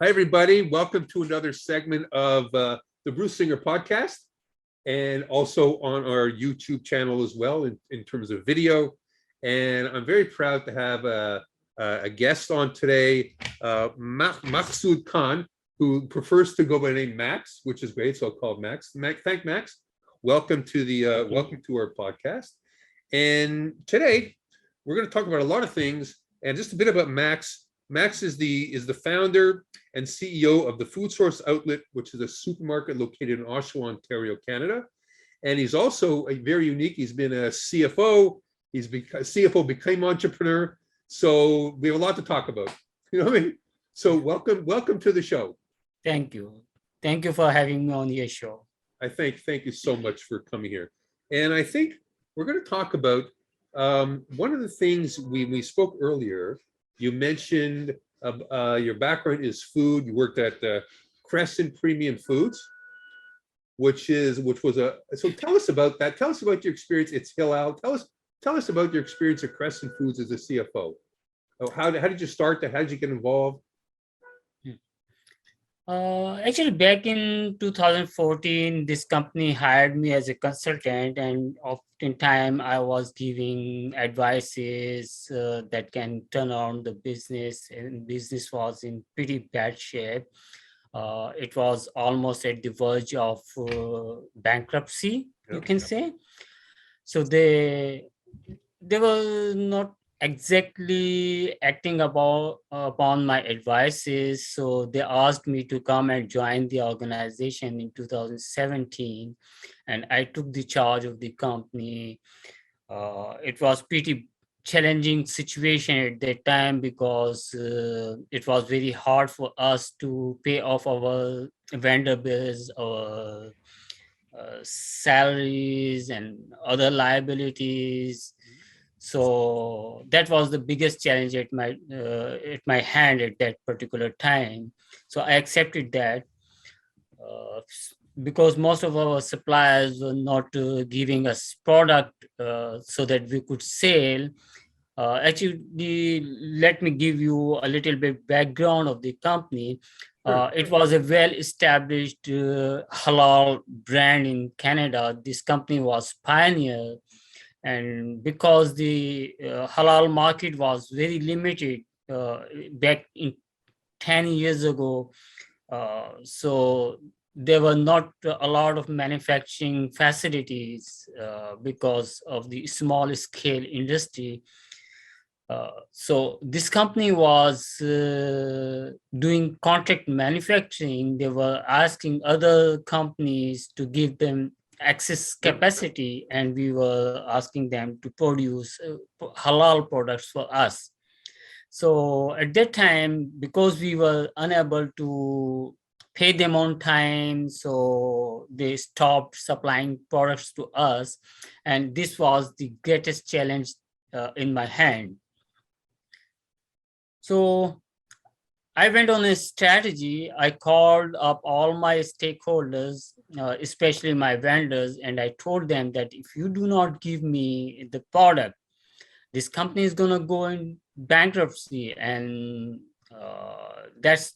Hi, everybody. Welcome to another segment of the Bruce Singer podcast, and also on our YouTube channel as well in terms of video. And I'm very proud to have a guest on today, Maqsood Khan, who prefers to go by the name Max, which is great. So I'll call Max. Thank Max. Welcome to welcome to our podcast. And today we're going to talk about a lot of things, and just a bit about Max. Max is the founder and CEO of the Food Source Outlet, which is a supermarket located in Oshawa, Ontario, Canada. And he's also very unique. He's been a CFO. CFO became entrepreneur. So we have a lot to talk about. You know what I mean? So welcome to the show. Thank you. Thank you for having me on your show. Thank you so much for coming here. And I think we're going to talk about one of the things we spoke earlier. You mentioned your background is food. You worked at Crescent Premium Foods, which was a. So tell us about that. Tell us about your experience. It's Halal. Tell us about your experience at Crescent Foods as a CFO. How did you start? How did you get involved? Actually, back in 2014, this company hired me as a consultant, and oftentimes I was giving advices that can turn around the business, and business was in pretty bad shape. It was almost at the verge of bankruptcy, you can say. So they were not exactly acting upon my advices. So they asked me to come and join the organization in 2017, and I took the charge of the company. It was pretty challenging situation at that time because it was very hard for us to pay off our vendor bills, our salaries and other liabilities. So that was the biggest challenge at my hand at that particular time. So I accepted that because most of our suppliers were not giving us product so that we could sell. Actually, let me give you a little bit background of the company. It was a well-established halal brand in Canada. This company was pioneer, and because the halal market was very limited back in 10 years ago, so there were not a lot of manufacturing facilities because of the small scale industry. So this company was doing contract manufacturing. They were asking other companies to give them excess capacity, and we were asking them to produce halal products for us. So at that time, because we were unable to pay them on time, so they stopped supplying products to us, and this was the greatest challenge in my hand. So I went on a strategy. I called up all my stakeholders, especially my vendors, and I told them that if you do not give me the product, this company is going to go in bankruptcy, and that's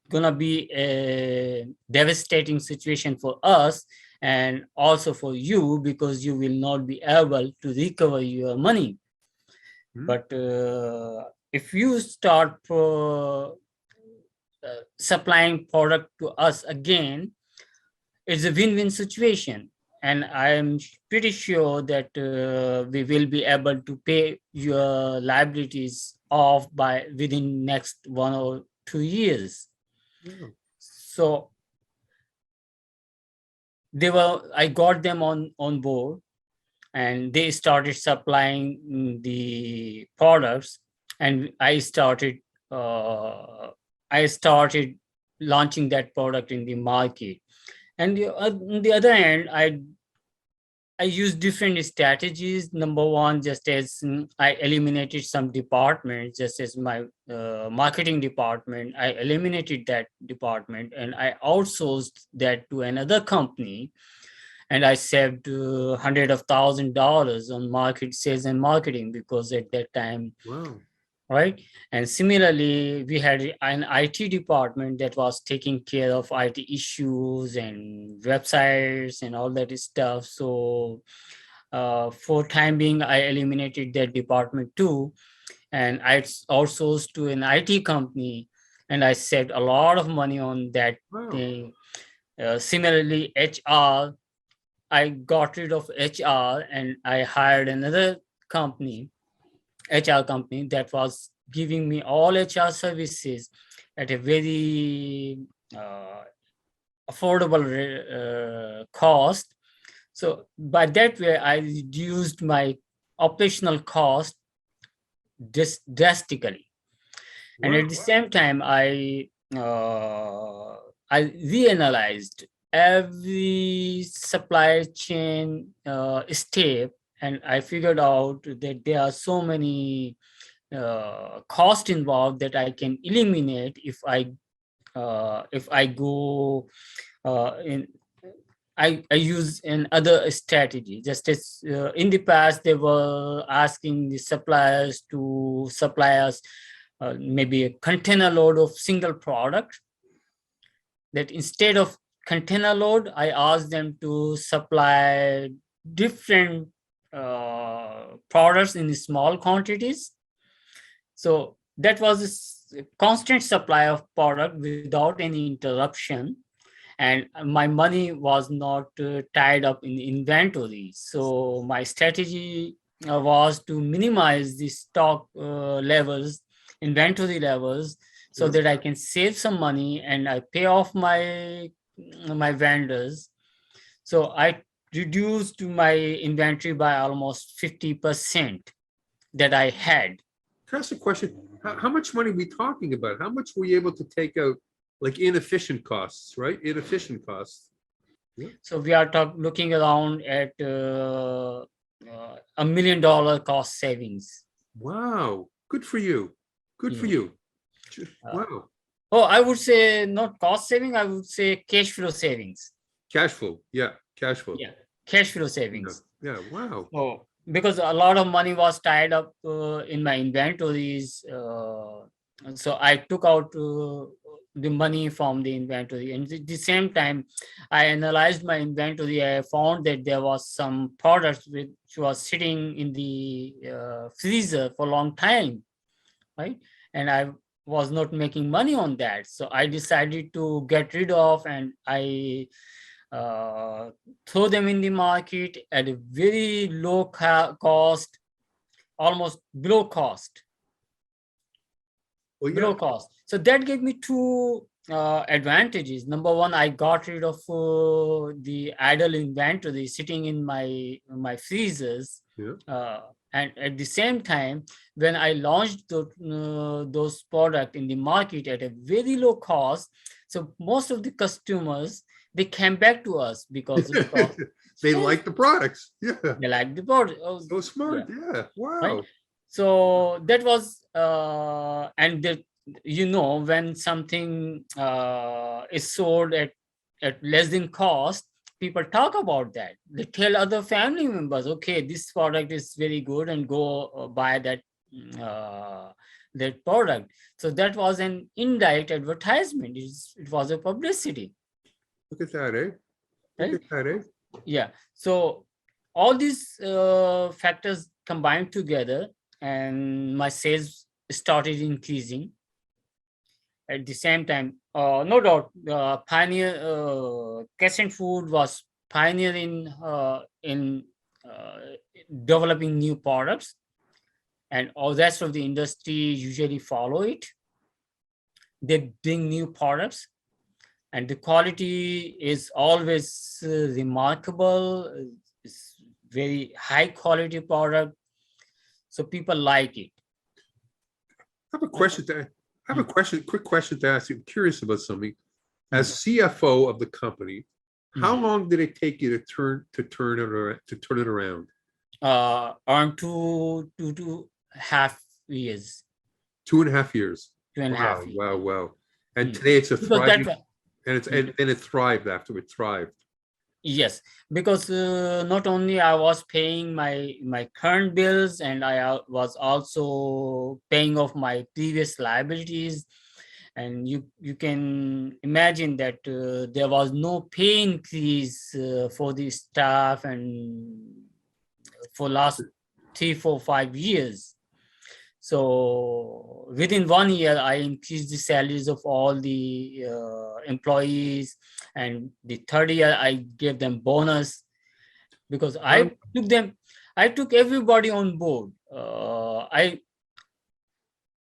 going to be a devastating situation for us and also for you, because you will not be able to recover your money. But if you start supplying product to us again, it's a win-win situation, and I'm pretty sure that we will be able to pay your liabilities off by within next 1 or 2 years. So I got them on board, and they started supplying the products, and I started launching that product in the market. And on the other hand, I used different strategies. Number one, just as I eliminated some departments, just as my marketing department, I eliminated that department and I outsourced that to another company. And I saved $100,000 on market sales and marketing, because at that time, right? And similarly, we had an IT department that was taking care of IT issues and websites and all that stuff. So for time being, I eliminated that department too, and I outsourced to an IT company, and I saved a lot of money on that Wow. thing. Similarly, HR, I got rid of HR and I hired another company, HR company, that was giving me all HR services at a very uh, affordable cost. So by that way, I reduced my operational cost drastically. And Wow. at the same time, I reanalyzed every supply chain step, and I figured out that there are so many cost involved that I can eliminate if I go in. I use another strategy. Just as in the past, they were asking the suppliers to supply us maybe a container load of single product, that instead of container load, I asked them to supply different products in small quantities. So that was a constant supply of product without any interruption, and my money was not tied up in inventory. So my strategy was to minimize the stock levels, inventory levels, so Yeah. that I can save some money and I pay off my vendors. So I reduced my inventory by almost 50% that I had. Can I ask a question? How much money are we talking about? How much were you able to take out, like inefficient costs, right? Inefficient costs. Yeah. So we are looking around at $1 million cost savings. Wow. Good for you. Good for Yeah. you. Uh, Wow. oh, I would say not cost saving. I would say cash flow savings. Cash flow. Yeah. Cash flow. Yeah, cash flow Yeah. savings. Yeah. Wow. So because a lot of money was tied up in my inventories, so I took out the money from the inventory, and at the same time, I analyzed my inventory. I found that there was some products which was sitting in the freezer for a long time, right? And I was not making money on that, so I decided to get rid of, and I uh, throw them in the market at a very low cost, almost below cost, Well, yeah. below cost. So that gave me two advantages. Number one, I got rid of the idle inventory sitting in my freezers. Yeah. And at the same time, when I launched those products in the market at a very low cost, so most of the customers, they came back to us because They yes, like the products. Yeah. they like the product. Oh, So yeah, smart. Yeah. right. Wow. So that was and that, when something is sold at less than cost, people talk about that. They tell other family members, okay, this product is very good, and go buy uh, that product. So that was an indirect advertisement. It was a publicity, Look at that, eh? Look right? at that, eh? Yeah. So all these factors combined together, and my sales started increasing. At the same time, no doubt, pioneer Crescent Food was pioneer in uh, developing new products, and all the rest of the industry usually follow it. They bring new products, and the quality is always remarkable. It's very high quality product, so people like it. I have a Uh, question to I have a mm, question, quick question to ask you. I'm curious about something. As mm, CFO of the company, how mm. long did it take you to turn it around? Around 2.5 years, 2.5 years. two and a Wow, half years. wow, wow. And Mm. today it's a Because that thriving, and it's mm, and it thrived after it thrived. Yes, because not only I was paying my current bills, and I was also paying off my previous liabilities, and you can imagine that there was no pay increase for the staff and for last 3 4 5 years. So within 1 year, I increased the salaries of all the employees, and the third year I gave them bonus because Um, I took everybody on board.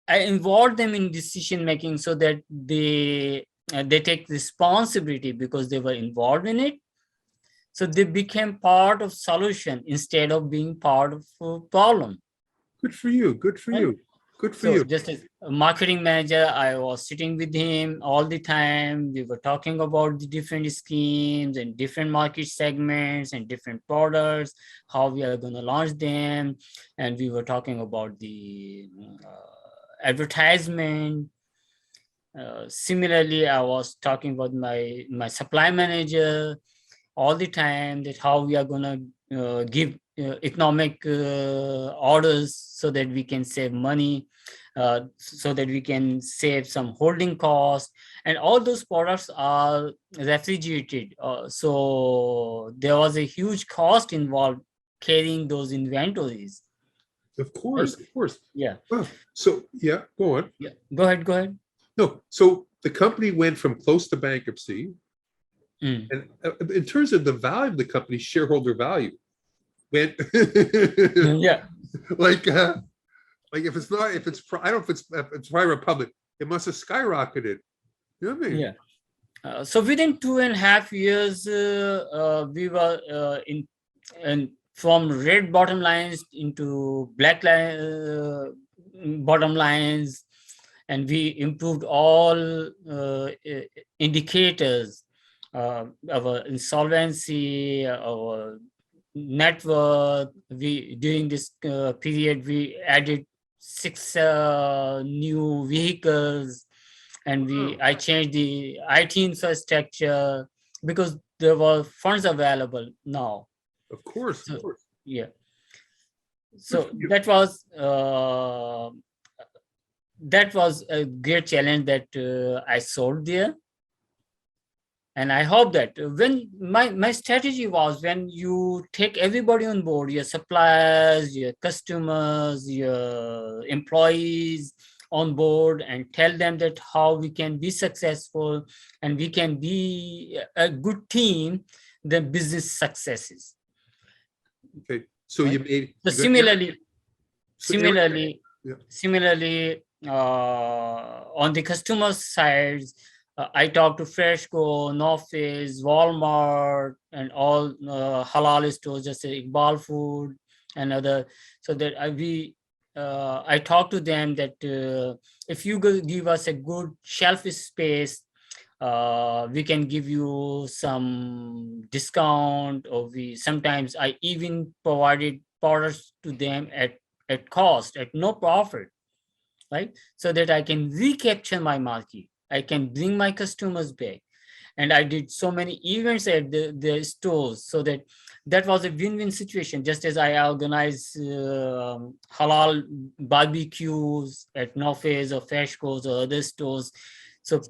I involved them in decision making so that they take responsibility because they were involved in it. So they became part of solution instead of being part of a problem. Good for you. Good for Right? you. Good for So you. just as a marketing manager, I was sitting with him all the time. We were talking about the different schemes and different market segments and different products, how we are going to launch them. And we were talking about the advertisement. Similarly, I was talking about my supply manager all the time, that how we are going to give economic orders so that we can save money, so that we can save some holding costs, and all those products are refrigerated, so there was a huge cost involved carrying those inventories, Of right? course. Of course. Yeah, Oh, so yeah, go on. yeah, go ahead. No, so the company went from close to bankruptcy, Mm. and in terms of the value of the company, shareholder value went Yeah, like if it's not if it's I don't know if it's private or public, it must have skyrocketed. You know what I mean? yeah. So within 2.5 years, we were in and from red bottom lines into black bottom lines, and we improved all indicators, our insolvency, our net worth. We during this period we added 6 new vehicles, and Wow. I changed the IT infrastructure because there were funds available now. Of course, of So course. yeah, Good so for you. that was a great challenge that I solved there. And I hope that when my strategy was, when you take everybody on board, your suppliers, your customers, your employees on board, and tell them that how we can be successful and we can be a good team, the business successes, Okay, so right? So you got every so every similarly, yeah. similarly, on the customer side, I talk to Freshco, North Face, Walmart, and all halal stores, just say Iqbal Food and other. So that I talk to them that if you give us a good shelf space, we can give you some discount, or we sometimes I even provided products to them at cost, at no profit, right? So that I can recapture my market, I can bring my customers back. And I did so many events at the stores, so that was a win-win situation. Just as I organize halal barbecues at Norface or Freshco's or other stores, so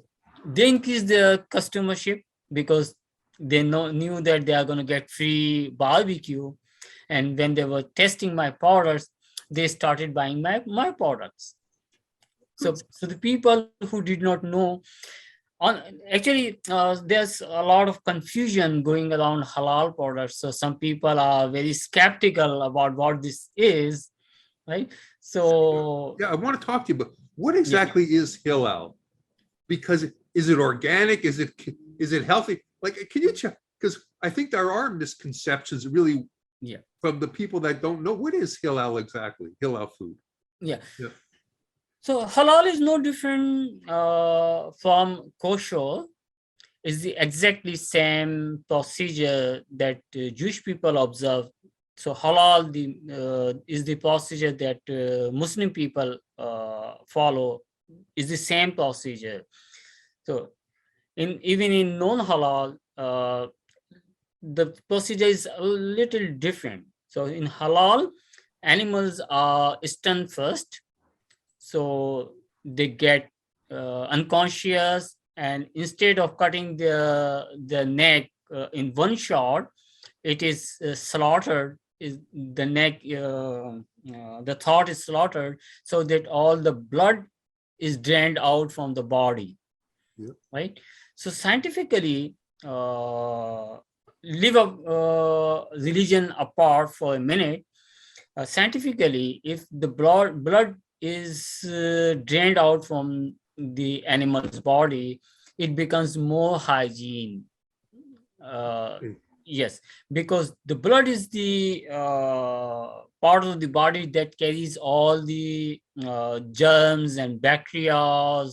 they increase their customership because they knew that they are going to get free barbecue. And when they were testing my products, they started buying my products. So the people who did not know, on actually there's a lot of confusion going around halal products. So some people are very skeptical about what this is, right? So Yeah, I want to talk to you, but what yeah, exactly is Hillel? Because is it organic? Is it healthy? Like, can you check? Because I think there are misconceptions really yeah, from the people that don't know what is Hillel exactly. Hillel food. yeah. Yeah. So halal is no different from kosher. It's the exactly same procedure that Jewish people observe. So halal is the procedure that Muslim people follow. Is the same procedure. So in even in non-halal, the procedure is a little different. So in halal, animals are stunned first, so they get unconscious, and instead of cutting the neck in one shot, it is slaughtered. Is the neck, the throat is slaughtered, so that all the blood is drained out from the body. Yeah. Right. So scientifically, leave a religion apart for a minute. Scientifically, if the blood is drained out from the animal's body, it becomes more hygiene. Okay. Yes, because the blood is the part of the body that carries all the germs and bacteria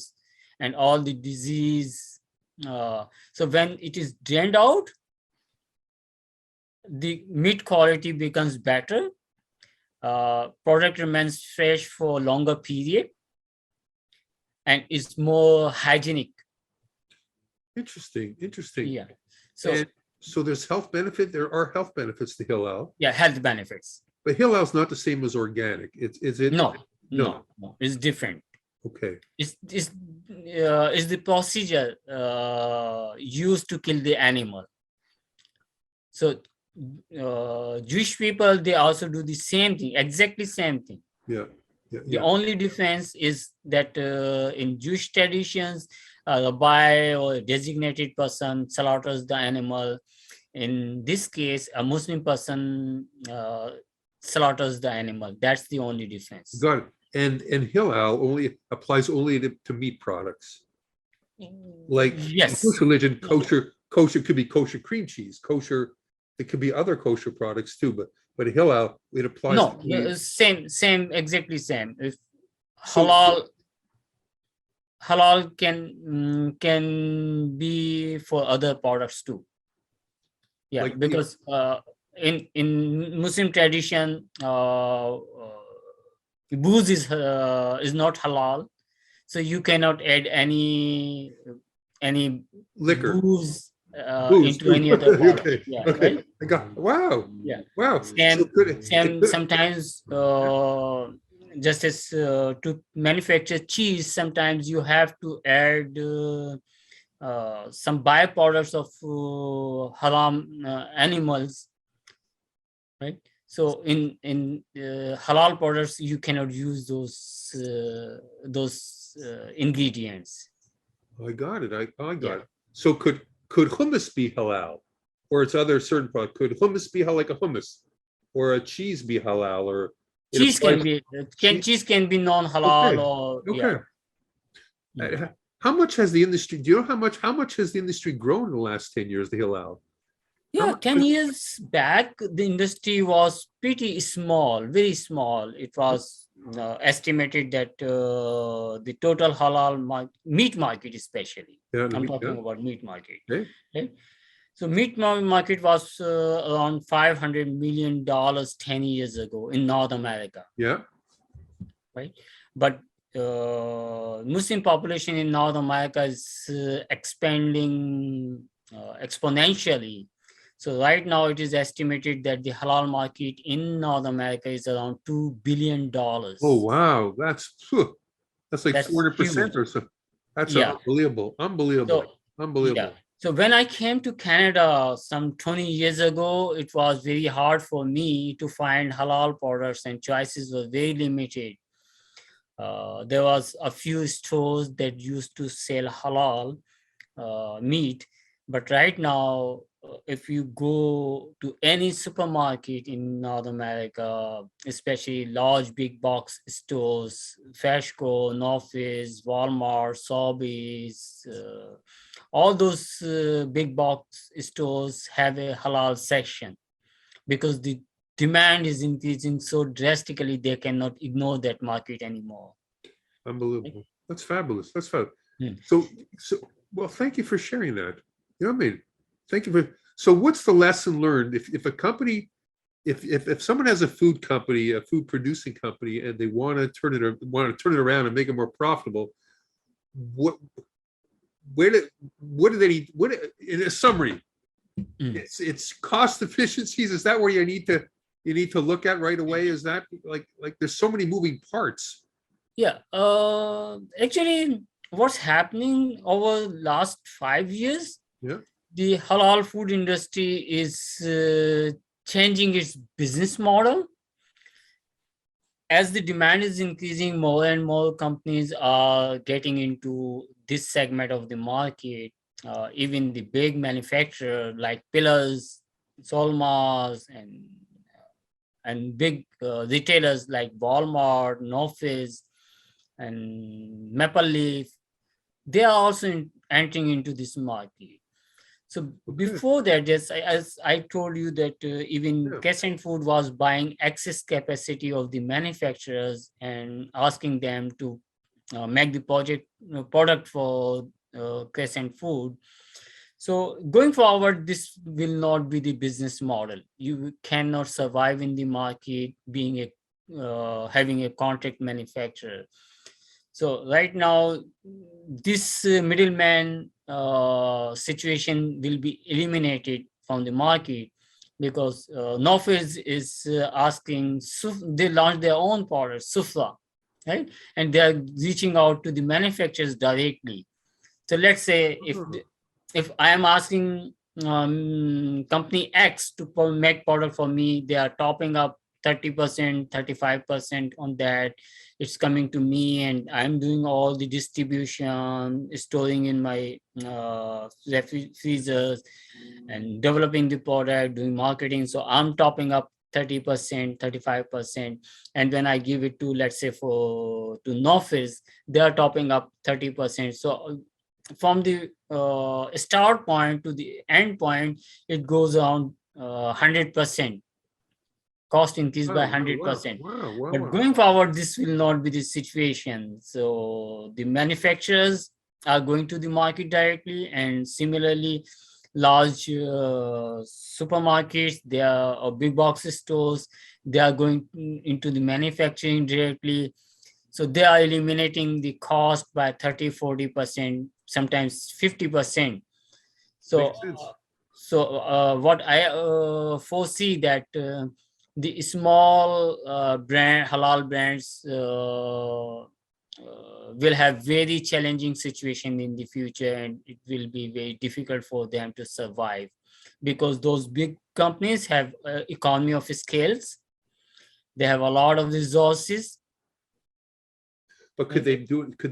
and all the disease. So when it is drained out, the meat quality becomes better. Product remains fresh for longer period and is more hygienic. Interesting. Interesting. Yeah. So And so there's health benefit. There are health benefits to halal, yeah, health benefits. but halal's not the same as organic. Is it? No, No. no, it's different. Okay. It's the procedure used to kill the animal. So Jewish people, they also do the same thing, exactly same thing. Yeah. Yeah. The Yeah. only difference is that in Jewish traditions, a rabbi or a designated person slaughters the animal. In this case, a Muslim person slaughters the animal. That's the only difference. Got it. And halal only applies only to meat products. Like Yes. Jewish religion, kosher could be kosher cream cheese, kosher. It could be other kosher products too, but halal it applies. No, to meat. same, exactly same. If So- halal can be for other products too. Yeah, Like, because in Muslim tradition, booze is not halal, so you cannot add any liquor. booze Booze. into any other product. Okay. Yeah, Okay. right? I got. Wow. Yeah. Wow. Same, sometimes just as to manufacture cheese, sometimes you have to add some byproducts of haram animals, right? So in halal products, you cannot use those ingredients. I got it. I got Yeah. it. So could hummus be halal, or it's other certain product? Could hummus be halal, like a hummus, or a cheese be halal, or it Cheese can applies- be cheese can be non-halal or Okay. yeah. How much has the industry? Do you know how much has the industry grown in the last 10 years? The halal. Yeah, much 10 years back, the industry was pretty small, very small. It was estimated that the total halal meat market, especially, Yeah, I'm yeah. talking about meat market. Okay. Okay? So meat market was around $500 million 10 years ago in North America, Yeah. right? But Muslim population in North America is expanding exponentially. So right now it is estimated that the halal market in North America is around $2 billion. Oh wow, that's like That's 400% huge. or so. That's Yeah. unbelievable. Unbelievable. So, Unbelievable. yeah. So when I came to Canada some 20 years ago, it was very hard for me to find halal products and choices were very limited. There was a few stores that used to sell halal meat, but right now, if you go to any supermarket in North America, especially large big box stores, Freshco, Northwest, Walmart, Sobeys, all those big box stores have a halal section because the demand is increasing so drastically they cannot ignore that market anymore. Unbelievable. That's fabulous. That's fabulous. Hmm. So well, thank you for sharing that. You know what I mean? Thank you for. So what's the lesson learned? If a company, if someone has a food company, a food producing company, and they want to turn it around and make it more profitable, what do they need? What in a summary? Mm. It's cost efficiencies. Is that where you need to look at right away? Is that like there's so many moving parts? Yeah. Actually, what's happening over last 5 years, Yeah. the halal food industry is changing its business model. As the demand is increasing, more and more companies are getting into this segment of the market. Even the big manufacturer like Pillars, Solmaz, and big retailers like Walmart, Northface, and Maple Leaf, they are also entering into this market. So Okay. before that, yes, as I told you that even Yeah. Crescent Food was buying excess capacity of the manufacturers and asking them to make the product for Crescent Food. So going forward, this will not be the business model. You cannot survive in the market being a having a contract manufacturer. So right now, this middleman situation will be eliminated from the market because Norfolk is asking, they launch their own product, Sufla, right? And they are reaching out to the manufacturers directly. So let's say if I am asking company X to make product for me, they are topping up 30%, 35% on that. It's coming to me, and I'm doing all the distribution, storing in my freezers, and developing the product, doing marketing. So I'm topping up 30%, 35%. And when I give it to, let's say, to Nofis, they are topping up 30%. So from the start point to the end point, it goes around 100%, cost increase by Wow, wow, wow, 100%. wow, wow, But wow. going forward, this will not be the situation. So the manufacturers are going to the market directly, and similarly, large supermarkets, they are or big box stores, they are going into the manufacturing directly. So they are eliminating the cost by 30, 40%, sometimes 50%. So, Makes sense. what I foresee that the small brand halal brands will have very challenging situation in the future, and it will be very difficult for them to survive because those big companies have economy of scales. They have a lot of resources. But could they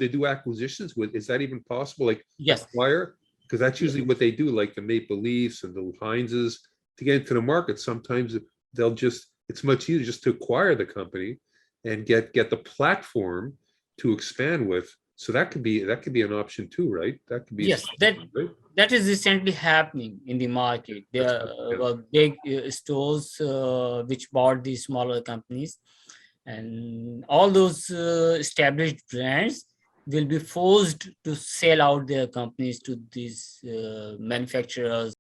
do acquisitions with, is that even possible? Like Yes. acquire? Because that's Yes. usually what they do, like the Maple Leafs and the Heinzes to get into the market. Sometimes they'll just, it's much easier just to acquire the company and get the platform to expand with. So that could be an option too, right? That could be Yes, that right. that is recently happening in the market. That's There yeah. were big stores which bought these smaller companies, and all those established brands will be forced to sell out their companies to these manufacturers